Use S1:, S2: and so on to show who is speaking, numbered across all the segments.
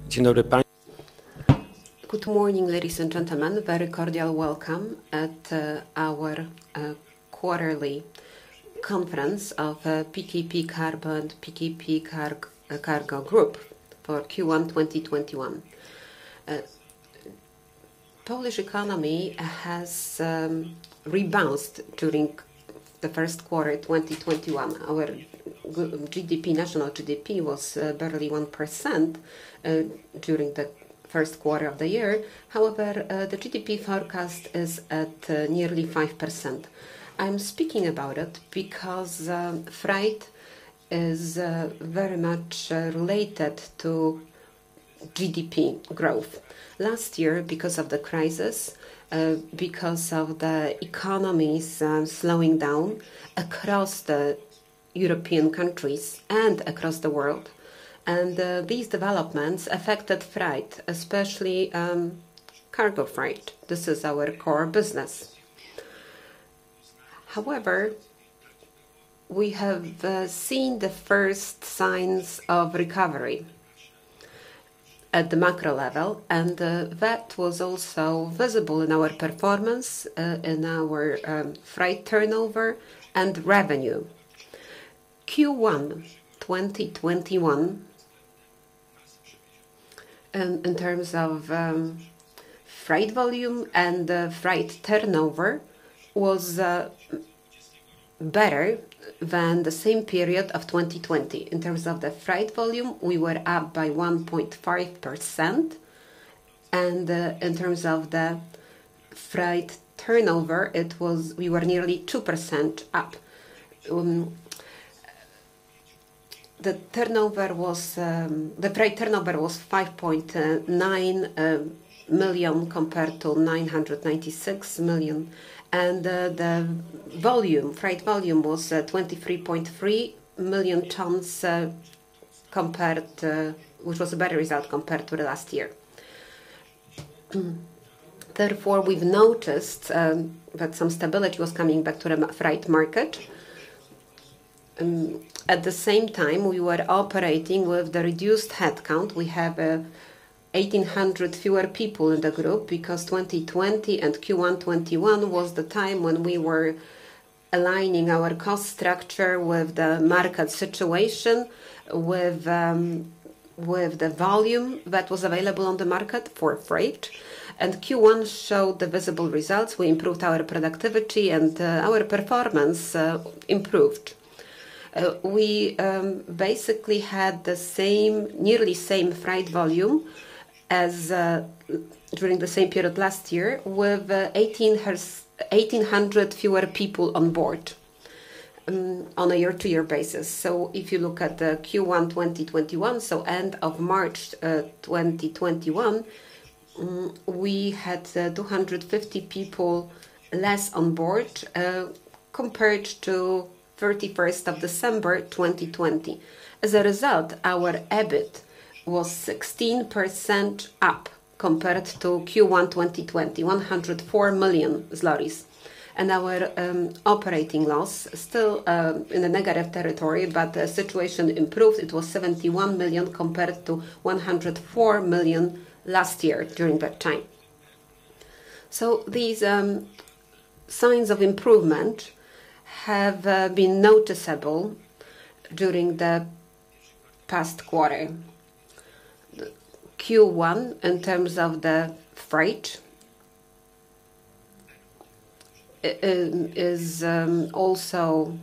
S1: Dzień dobry Państwu.
S2: Good morning, ladies and gentlemen. Very cordial welcome at our quarterly conference of PKP Cargo and PKP Cargo Group for Q1 2021. Polish economy has rebounded during the first quarter 2021. Our GDP, national GDP, was barely 1% during the first quarter of the year. However, the GDP forecast is at nearly 5%. I'm speaking about it because freight is very much related to GDP growth. Last year, because of the crisis, because of the economies slowing down across the European countries and across the world, and these developments affected freight, especially cargo freight. This is our core business. However, we have seen the first signs of recovery at the macro level, and that was also visible in our performance, in our freight turnover and revenue. Q1 2021, in terms of freight volume and freight turnover, was better than the same period of 2020. In terms of the freight volume, we were up by 1.5%, and in terms of the freight turnover, we were nearly 2% up. The freight turnover was 5.9 million compared to 996 million, and the freight volume was 23.3 million tons, which was a better result compared to the last year. Therefore, we've noticed that some stability was coming back to the freight market. At the same time, we were operating with the reduced headcount. We have 1,800 fewer people in the group because 2020 and Q1 21 was the time when we were aligning our cost structure with the market situation, with the volume that was available on the market for freight. And Q1 showed the visible results. We improved our productivity and our performance improved. We basically had the nearly same freight volume as during the same period last year, with 1,800 fewer people on board on a year-to-year basis. So if you look at the Q1 2021, so end of March 2021, we had 250 people less on board compared to 31st of December 2020. As a result, our EBIT was 16% up compared to Q1 2020, 104 million zlotys. And our operating loss still in a negative territory, but the situation improved. It was 71 million compared to 104 million last year during that time. So these signs of improvement have been noticeable during the past quarter. Q1, in terms of the freight, is also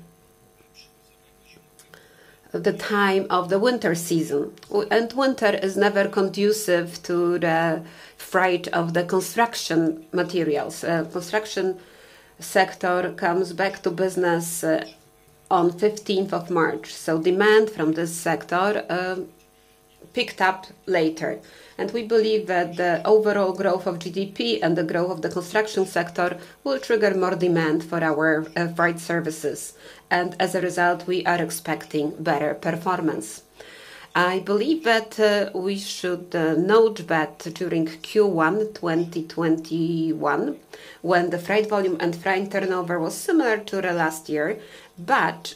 S2: the time of the winter season. And winter is never conducive to the freight of the construction materials. Construction sector comes back to business on 15th of March. So demand from this sector picked up later. And we believe that the overall growth of GDP and the growth of the construction sector will trigger more demand for our freight services. And as a result, we are expecting better performance. I believe that we should note that during Q1 2021, when the freight volume and freight turnover was similar to the last year, but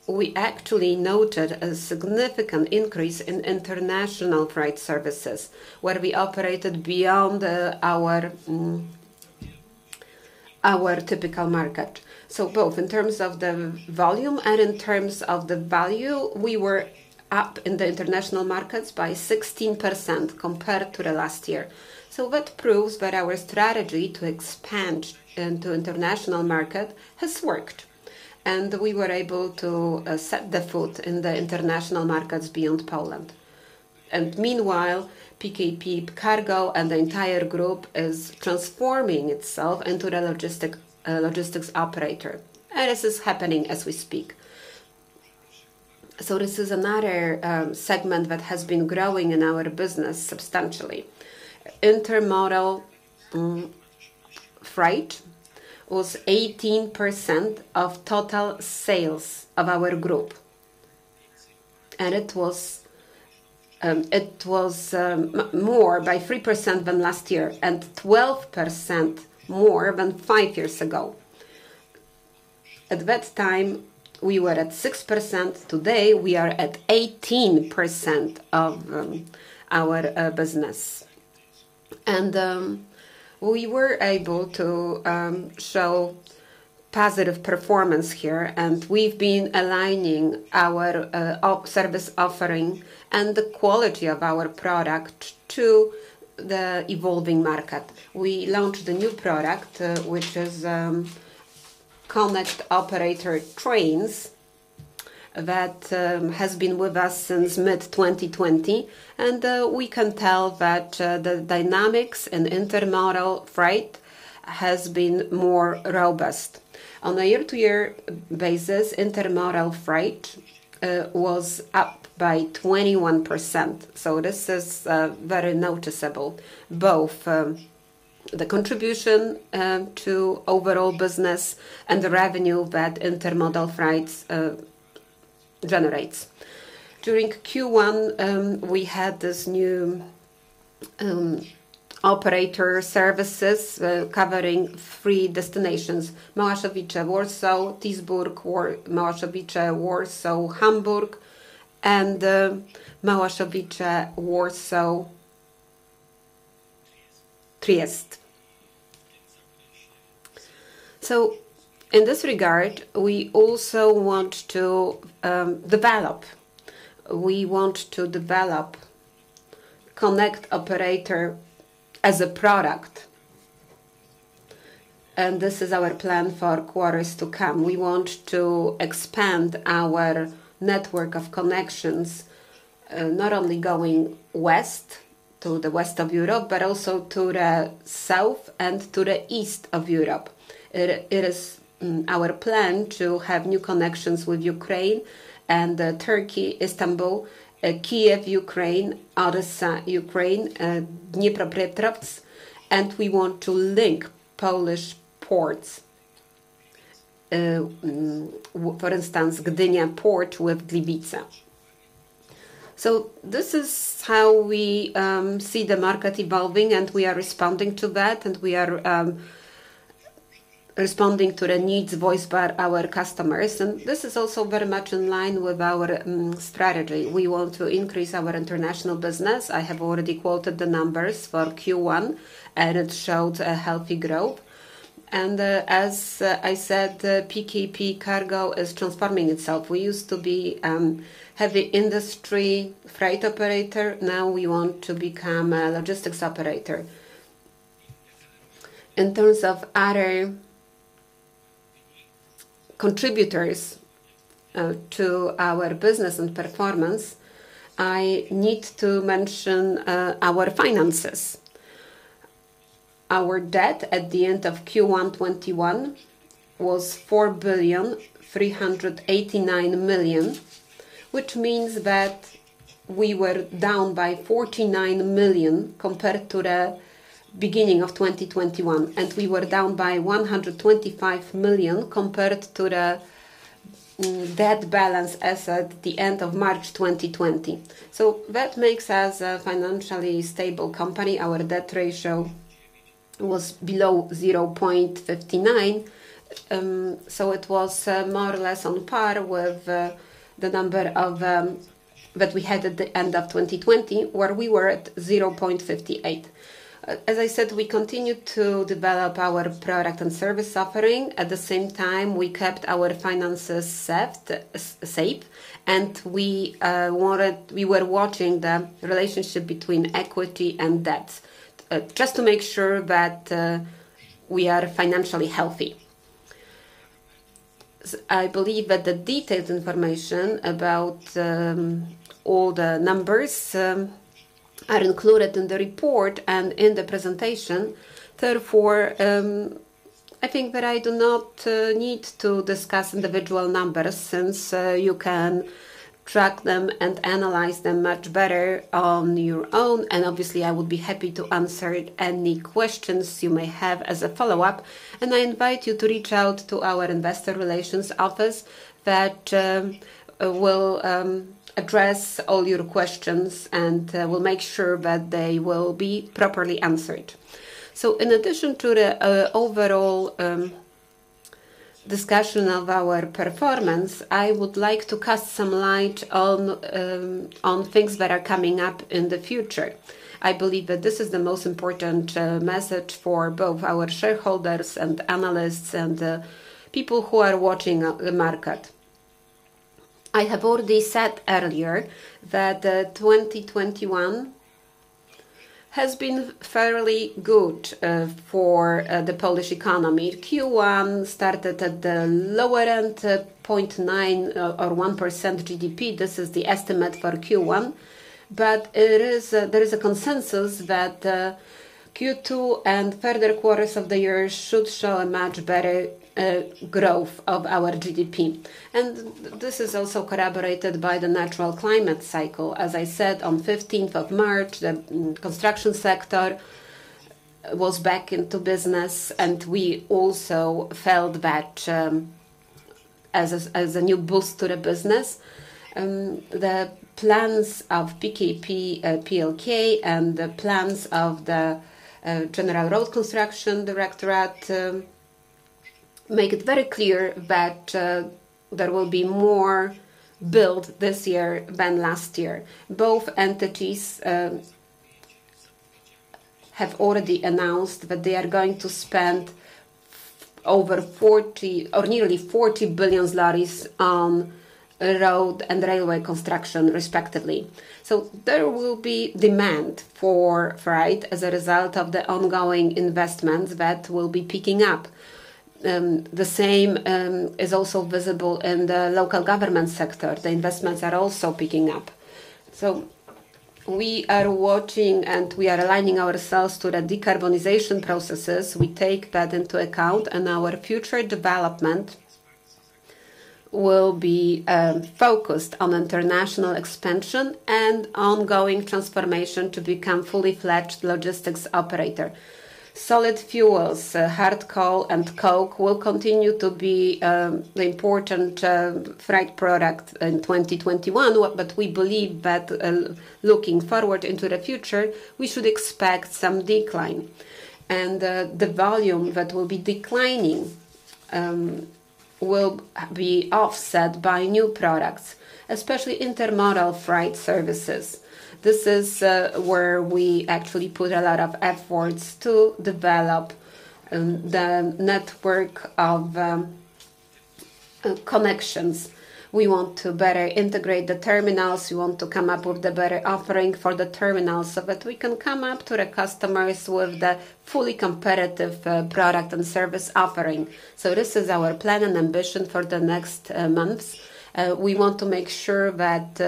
S2: we actually noted a significant increase in international freight services, where we operated beyond our typical market. So both in terms of the volume and in terms of the value, we were up in the international markets by 16% compared to the last year. So that proves that our strategy to expand into international market has worked. And we were able to set the foot in the international markets beyond Poland. And meanwhile, PKP Cargo and the entire group is transforming itself into the logistics operator. And this is happening as we speak. So this is another segment that has been growing in our business substantially. Intermodal freight was 18% of total sales of our group, and it was more by 3% than last year and 12% more than 5 years ago. At that time, we were at 6%. Today, we are at 18% of our business. And we were able to show positive performance here, and we've been aligning our service offering and the quality of our product to the evolving market. We launched a new product, which is Connect Operator Trains, that has been with us since mid-2020, and we can tell that the dynamics in intermodal freight has been more robust. On a year-to-year basis, intermodal freight was up by 21%, so this is very noticeable, both the contribution to overall business and the revenue that intermodal freights generates. During Q1, we had this new operator services covering 3 destinations: Małaszowice, Warsaw, Duisburg, Małaszowice, Warsaw, Hamburg, and Małaszowice, Warsaw, Trieste. So in this regard, we also want to develop. We want to develop Connect Operator as a product. And this is our plan for quarters to come. We want to expand our network of connections, not only going west, to the west of Europe, but also to the south and to the east of Europe. It is our plan to have new connections with Ukraine and Turkey, Istanbul, Kiev, Ukraine, Odessa, Ukraine, Dnipropetrovsk, and we want to link Polish ports. For instance, Gdynia port with Gliwice. So this is how we see the market evolving, and we are responding to that, and we are responding to the needs voiced by our customers. And this is also very much in line with our strategy. We want to increase our international business. I have already quoted the numbers for Q1, and it showed a healthy growth. And as I said, PKP Cargo is transforming itself. We used to be heavy industry freight operator. Now we want to become a logistics operator. In terms of other contributors to our business and performance, I need to mention our finances. Our debt at the end of Q1 21 was 4,389 million, which means that we were down by 49 million compared to the beginning of 2021, and we were down by 125 million compared to the debt balance as at the end of March 2020. So that makes us a financially stable company. Our debt ratio was below 0.59, So it was more or less on par with the number of that we had at the end of 2020, where we were at 0.58. As I said, we continued to develop our product and service offering. At the same time, we kept our finances safe, and we were watching the relationship between equity and debt, just to make sure that we are financially healthy. I believe that the detailed information about all the numbers are included in the report and in the presentation. Therefore, I think that I do not need to discuss individual numbers, since you can track them and analyze them much better on your own. And obviously, I would be happy to answer any questions you may have as a follow-up. And I invite you to reach out to our Investor Relations office that will address all your questions and will make sure that they will be properly answered. So in addition to the overall discussion of our performance, I would like to cast some light on things that are coming up in the future. I believe that this is the most important message for both our shareholders and analysts and people who are watching the market. I have already said earlier that 2021 has been fairly good for the Polish economy. Q1 started at the lower end, 0.9 or 1% GDP. This is the estimate for Q1. But there is a consensus that Q2 and further quarters of the year should show a much better growth of our GDP. And this is also corroborated by the natural climate cycle. As I said, on 15th of March, the construction sector was back into business, and we also felt that as a new boost to the business. The plans of PKP PLK and the plans of the General Road Construction Directorate make it very clear that there will be more built this year than last year. Both entities have already announced that they are going to spend over 40 or nearly 40 billion zlotys on road and railway construction, respectively. So there will be demand for freight as a result of the ongoing investments that will be picking up. The same is also visible in the local government sector. The investments are also picking up. So we are watching and we are aligning ourselves to the decarbonization processes. We take that into account, and our future development will be focused on international expansion and ongoing transformation to become fully fledged logistics operator. Solid fuels, hard coal and coke will continue to be the important freight product in 2021, but we believe that looking forward into the future, we should expect some decline. And the volume that will be declining will be offset by new products, especially intermodal freight services. This is where we actually put a lot of efforts to develop the network of connections. We want to better integrate the terminals. We want to come up with the better offering for the terminals so that we can come up to the customers with the fully competitive product and service offering. So this is our plan and ambition for the next months. We want to make sure that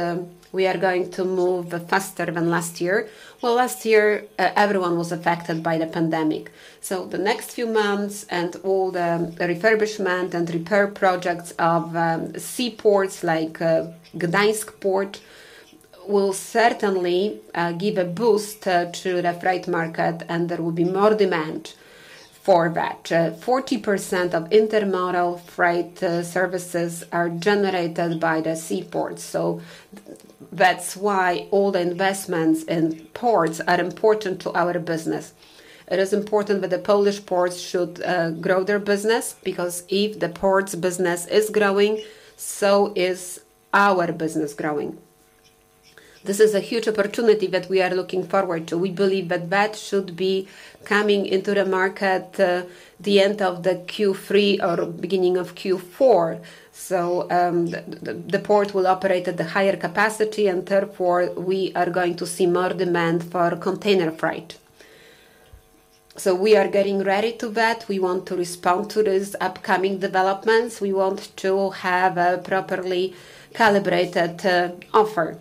S2: we are going to move faster than last year. Well, last year, everyone was affected by the pandemic. So the next few months and all the refurbishment and repair projects of seaports like Gdańsk port will certainly give a boost to the freight market, and there will be more demand for that. 40% of intermodal freight services are generated by the seaports. So that's why all the investments in ports are important to our business. It is important that the Polish ports should grow their business, because if the ports business is growing, so is our business growing. This is a huge opportunity that we are looking forward to. We believe that that should be coming into the market the end of the Q3 or beginning of Q4. So the port will operate at the higher capacity, and therefore we are going to see more demand for container freight. So we are getting ready to that. We want to respond to these upcoming developments. We want to have a properly calibrated offer.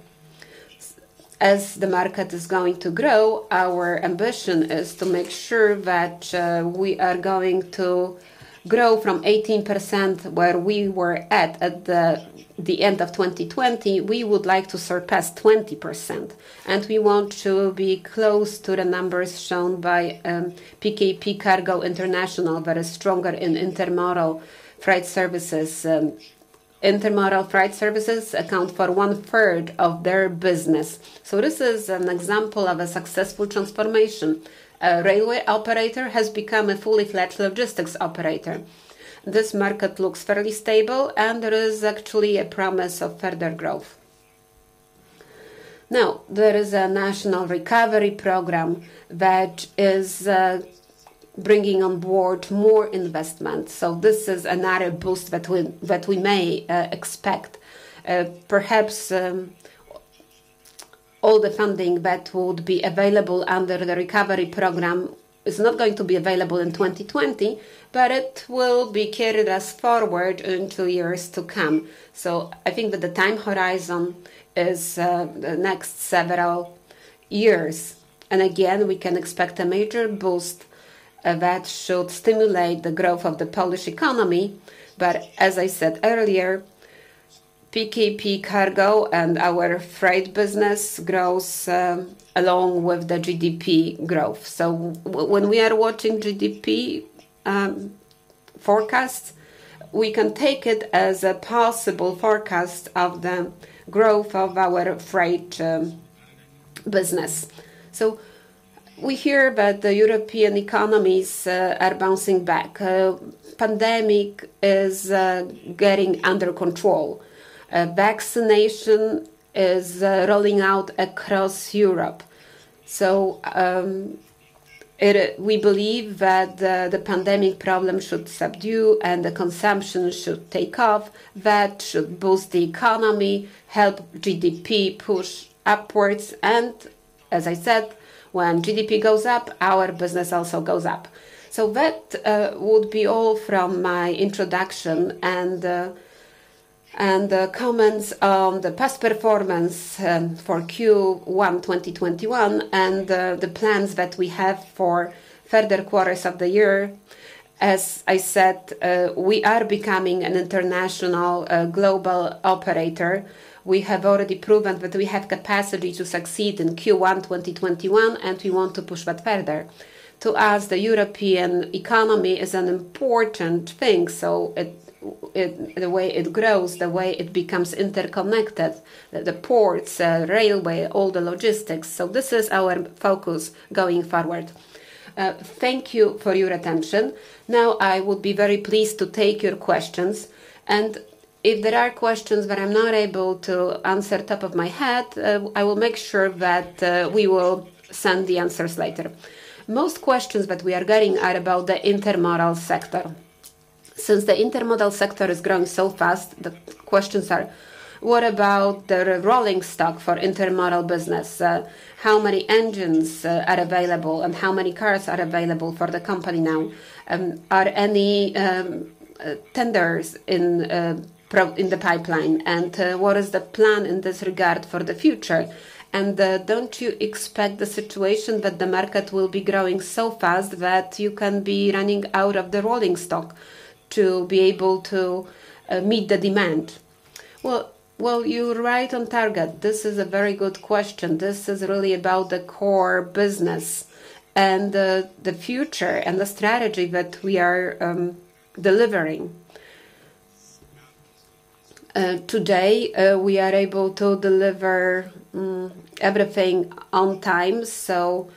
S2: As the market is going to grow, our ambition is to make sure that we are going to grow from 18% where we were at the end of 2020. We would like to surpass 20%, and we want to be close to the numbers shown by PKP Cargo International, that is stronger in intermodal freight services. Intermodal freight services account for 1/3 of their business. So this is an example of a successful transformation. A railway operator has become a fully fledged logistics operator. This market looks fairly stable, and there is actually a promise of further growth. Now, there is a national recovery program that is bringing on board more investment. So this is another boost that we may expect. Perhaps all the funding that would be available under the recovery program is not going to be available in 2020, but it will be carried us forward into years to come. So I think that the time horizon is the next several years. And again, we can expect a major boost that should stimulate the growth of the Polish economy. But as I said earlier, PKP Cargo and our freight business grows along with the GDP growth. So when we are watching GDP forecasts, we can take it as a possible forecast of the growth of our freight business. So we hear that the European economies are bouncing back. Pandemic is getting under control. Vaccination is rolling out across Europe. So we believe that the pandemic problem should subdue and the consumption should take off. That should boost the economy, help GDP push upwards, and as I said, when GDP goes up, our business also goes up. So that would be all from my introduction and comments on the past performance for Q1 2021 and the plans that we have for further quarters of the year. As I said, we are becoming an international global operator. We have already proven that we have capacity to succeed in Q1 2021, and we want to push that further. To us, the European economy is an important thing, so the way it grows, the way it becomes interconnected, the ports, railway, all the logistics. So this is our focus going forward. Thank you for your attention. Now I would be very pleased to take your questions, and if there are questions that I'm not able to answer top of my head, I will make sure that we will send the answers later. Most questions that we are getting are about the intermodal sector. Since the intermodal sector is growing so fast, the questions are, what about the rolling stock for intermodal business? How many engines are available and how many cars are available for the company now? Are any tenders in the pipeline, and what is the plan in this regard for the future? And don't you expect the situation that the market will be growing so fast that you can be running out of the rolling stock to be able to meet the demand? Well, you're right on target. This is a very good question. This is really about the core business and the future and the strategy that we are delivering. Today, we are able to deliver everything on time, so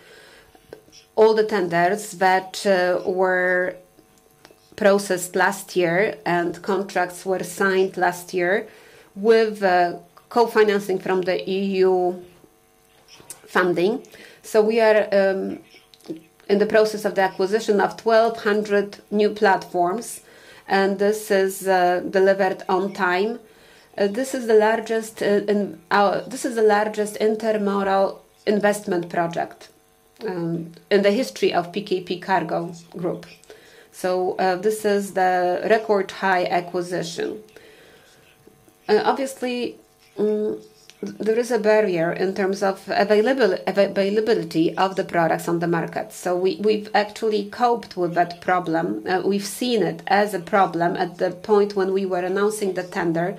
S2: all the tenders that were processed last year and contracts were signed last year with co-financing from the EU funding. So we are in the process of the acquisition of 1,200 new platforms, and this is delivered on time. This is the largest intermodal investment project in the history of PKP Cargo Group. So this is the record high acquisition. Obviously, there is a barrier in terms of availability of the products on the market. So we've actually coped with that problem. We've seen it as a problem at the point when we were announcing the tender,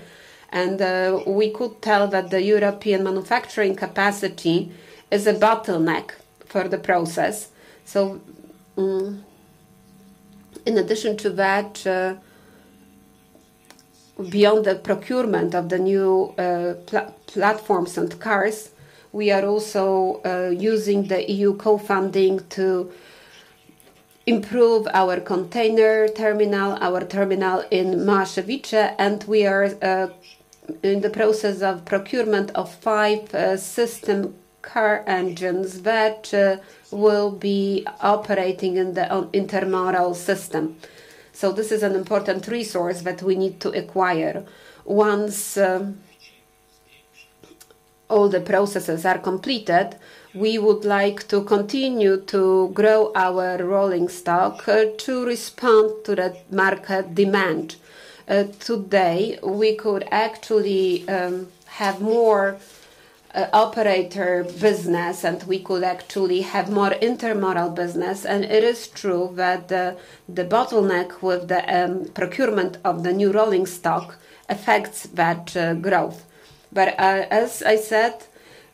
S2: and we could tell that the European manufacturing capacity is a bottleneck for the process. So in addition to that, beyond the procurement of the new platforms and cars, we are also using the EU co-funding to improve our container terminal, our terminal in Małaszewicze, and we are in the process of procurement of 5 system car engines that will be operating in the intermodal system. So this is an important resource that we need to acquire. Once all the processes are completed, we would like to continue to grow our rolling stock to respond to the market demand. Today, we could actually have more operator business, and we could actually have more intermodal business, and it is true that the bottleneck with the procurement of the new rolling stock affects that growth. But as I said,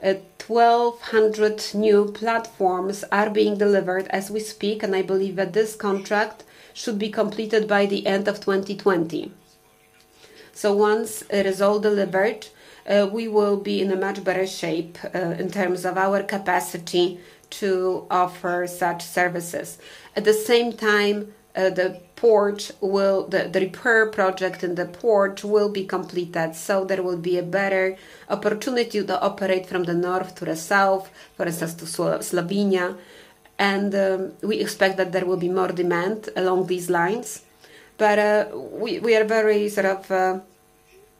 S2: 1,200 new platforms are being delivered as we speak, and I believe that this contract should be completed by the end of 2020. So once it is all delivered, we will be in a much better shape in terms of our capacity to offer such services. At the same time, the repair project in the port will be completed, so there will be a better opportunity to operate from the north to the south, for instance to Slovenia, and we expect that there will be more demand along these lines. But we are very sort of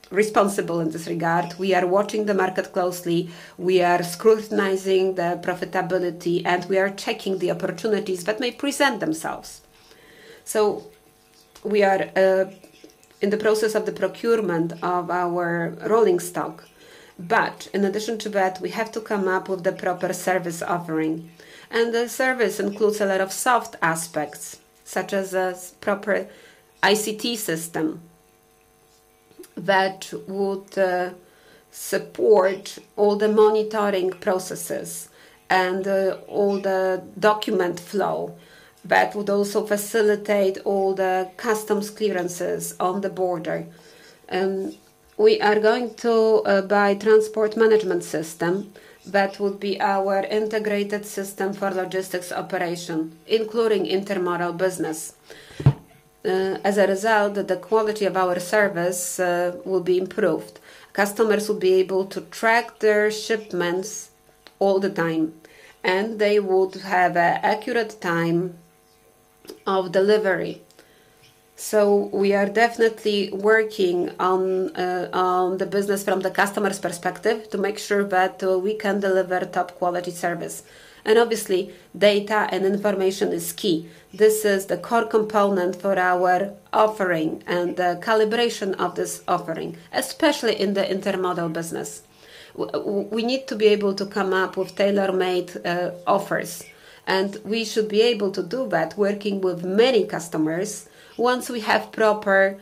S2: responsible in this regard. We are watching the market closely, we are scrutinizing the profitability, and we are checking the opportunities that may present themselves. So we are in the process of the procurement of our rolling stock, but in addition to that, we have to come up with the proper service offering. And the service includes a lot of soft aspects, such as a proper ICT system that would support all the monitoring processes and all the document flow, that would also facilitate all the customs clearances on the border. We are going to buy transport management system that would be our integrated system for logistics operation, including intermodal business. As a result, the quality of our service will be improved. Customers will be able to track their shipments all the time, and they would have an accurate time of delivery. So we are definitely working on the business from the customer's perspective to make sure that we can deliver top quality service. And obviously, data and information is key. This is the core component for our offering and the calibration of this offering, especially in the intermodal business. We need to be able to come up with tailor-made offers, and we should be able to do that working with many customers once we have proper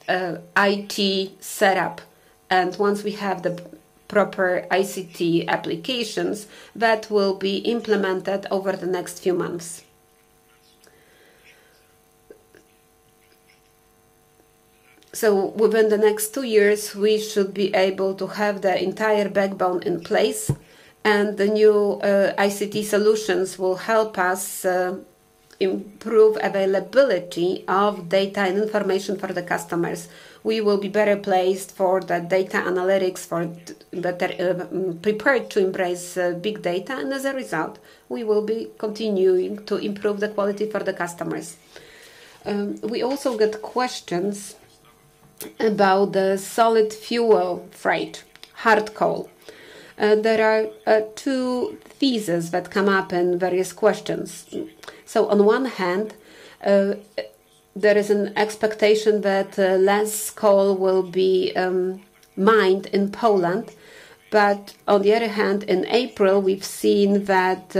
S2: IT setup and once we have the proper ICT applications that will be implemented over the next few months. So within the next 2 years, we should be able to have the entire backbone in place, and the new ICT solutions will help us improve availability of data and information for the customers. We will be better placed for the data analytics, for better prepared to embrace big data, and as a result, we will be continuing to improve the quality for the customers. We also get questions about the solid fuel freight, hard coal. There are two theses that come up in various questions. So on one hand, there is an expectation that less coal will be mined in Poland. But on the other hand, in April, we've seen that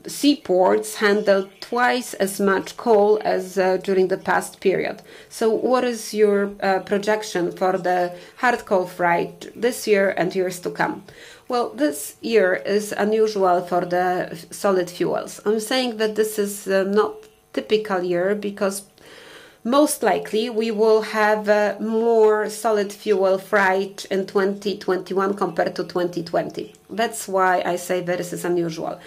S2: seaports handled twice as much coal as during the past period. So what is your projection for the hard coal freight this year and years to come? Well, this year is unusual for the solid fuels. I'm saying that this is not typical year because most likely we will have more solid fuel freight in 2021 compared to 2020. That's why I say that this is unusual.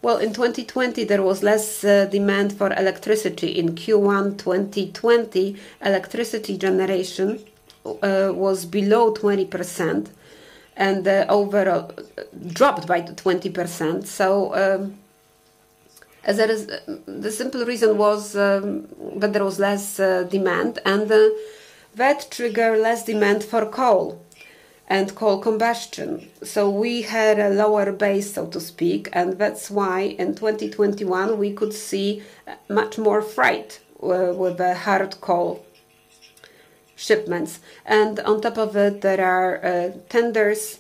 S2: Well, in 2020, there was less demand for electricity. In Q1 2020, electricity generation was below 20%. And overall dropped by 20%. So as the simple reason was that there was less demand, and that triggered less demand for coal and coal combustion. So we had a lower base, so to speak, and that's why in 2021 we could see much more freight with the hard coal shipments. And on top of it, there are tenders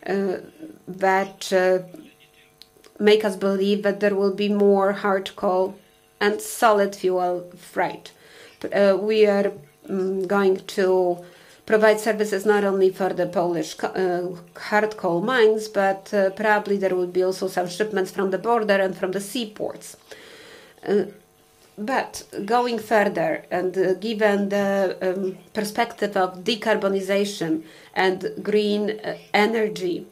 S2: that make us believe that there will be more hard coal and solid fuel freight. We are going to provide services not only for the Polish hard coal mines, but probably there will be also some shipments from the border and from the seaports. But going further, and given the perspective of decarbonization and green energy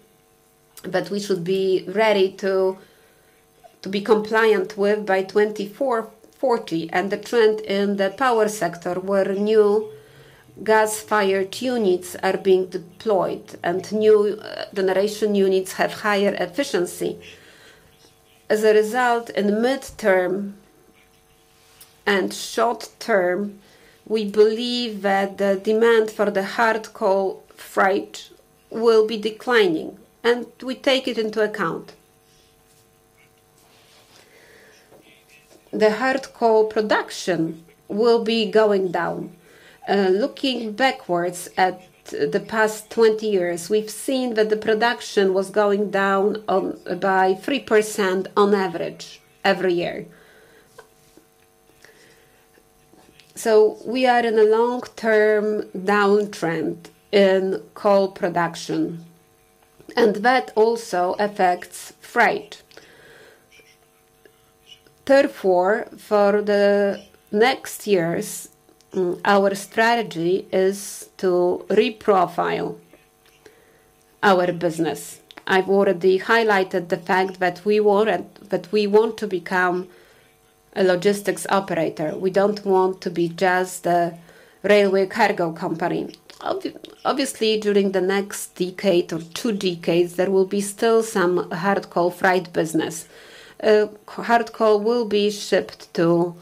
S2: that we should be ready to be compliant with by 2040, and the trend in the power sector where new gas-fired units are being deployed and new generation units have higher efficiency. As a result, in mid-term and short term, we believe that the demand for the hard coal freight will be declining, and we take it into account. The hard coal production will be going down. Looking backwards at the past 20 years, we've seen that the production was going down by 3% on average every year. So we are in a long-term downtrend in coal production, and that also affects freight. Therefore, for the next years, our strategy is to reprofile our business. I've already highlighted the fact that we want to become a logistics operator. We don't want to be just a railway cargo company. Obviously, during the next decade or 2 decades, there will be still some hard coal freight business. Hard coal will be shipped to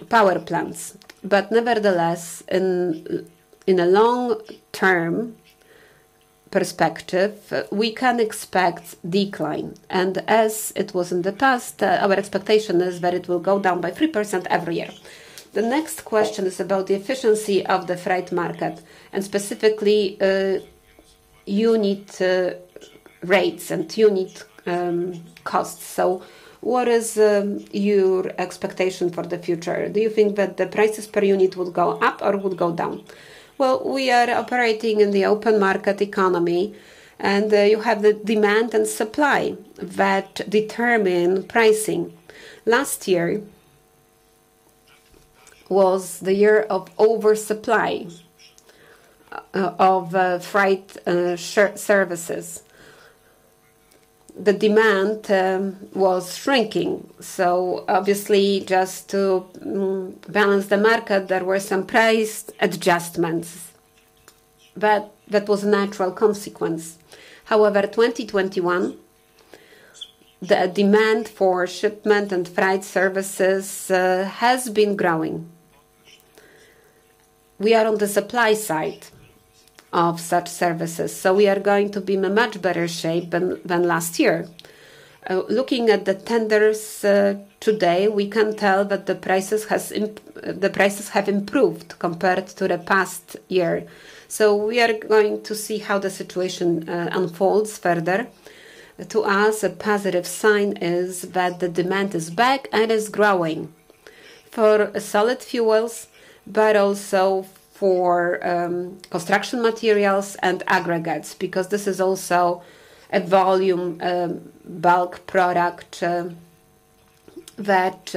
S2: power plants, but nevertheless, in a long-term perspective, we can expect decline. And as it was in the past, our expectation is that it will go down by 3% every year. The next question is about the efficiency of the freight market, and specifically unit rates and unit costs. So what is your expectation for the future? Do you think that the prices per unit would go up or would go down? Well, we are operating in the open market economy, and you have the demand and supply that determine pricing. Last year was the year of oversupply of freight services. the demand was shrinking. So obviously, just to balance the market, there were some price adjustments. But that was a natural consequence. However, 2021, the demand for shipment and freight services has been growing. We are on the supply side of such services, so we are going to be in a much better shape than last year. Looking at the tenders today, we can tell that the prices have improved compared to the past year. So we are going to see how the situation unfolds further. To us, a positive sign is that the demand is back and is growing for solid fuels, but also for construction materials and aggregates, because this is also a volume bulk product that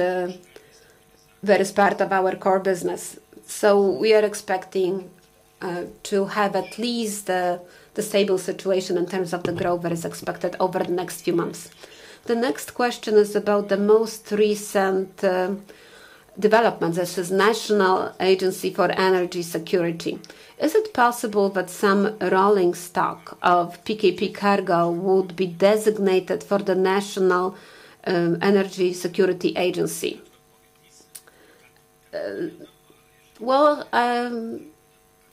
S2: is part of our core business. So we are expecting to have at least the stable situation in terms of the growth that is expected over the next few months. The next question is about the most recent developments. This is National Agency for Energy Security. Is it possible that some rolling stock of PKP Cargo would be designated for the National Energy Security Agency?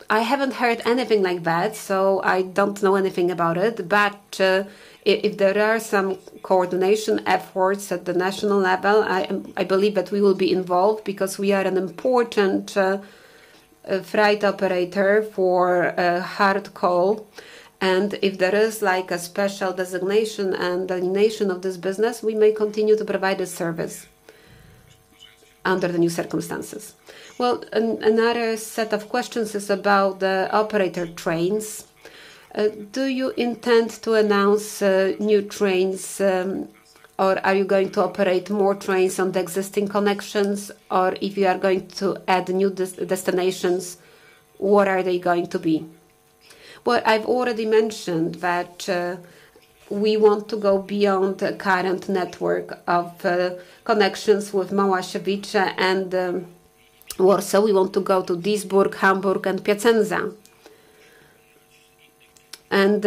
S2: I haven't heard anything like that, so I don't know anything about it. But if there are some coordination efforts at the national level, I believe that we will be involved, because we are an important freight operator for hard coal. And if there is like a special designation and delineation of this business, we may continue to provide this service under the new circumstances. Well, another set of questions is about the operator trains. Do you intend to announce new trains, or are you going to operate more trains on the existing connections? Or if you are going to add new destinations, what are they going to be? Well, I've already mentioned that we want to go beyond the current network of connections with Małaszewicze and Warsaw. We want to go to Duisburg, Hamburg and Piacenza. And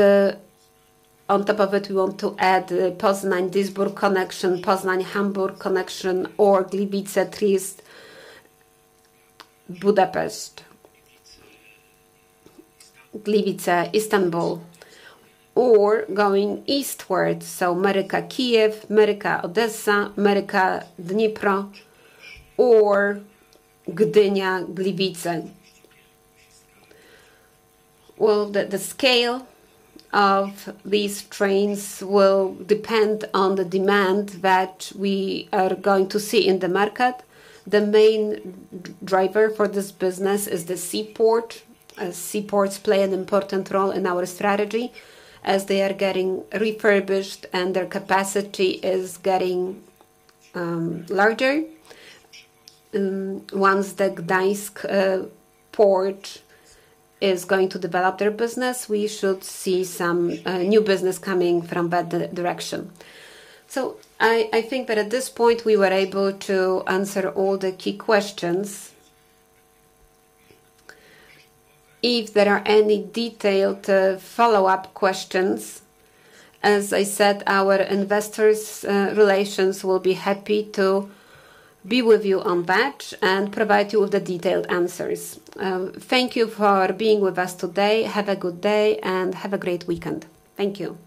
S2: on top of it, we want to add Poznań-Duisburg connection, Poznań-Hamburg connection, or Gliwice-Trieste, Budapest, Gliwice-Istanbul, or going eastward, so Meryka-Kiev, Meryka-Odessa, Meryka-Dnipro, or Gdynia-Gliwice. Well, the scale of these trains will depend on the demand that we are going to see in the market. The main driver for this business is the seaport. Seaports play an important role in our strategy, as they are getting refurbished and their capacity is getting larger. Once the Gdańsk port is going to develop their business, we should see some new business coming from that direction. So I think that at this point we were able to answer all the key questions. If there are any detailed follow-up questions, as I said, our investors relations will be happy to be with you on that and provide you with the detailed answers. Thank you for being with us today. Have a good day and have a great weekend. Thank you.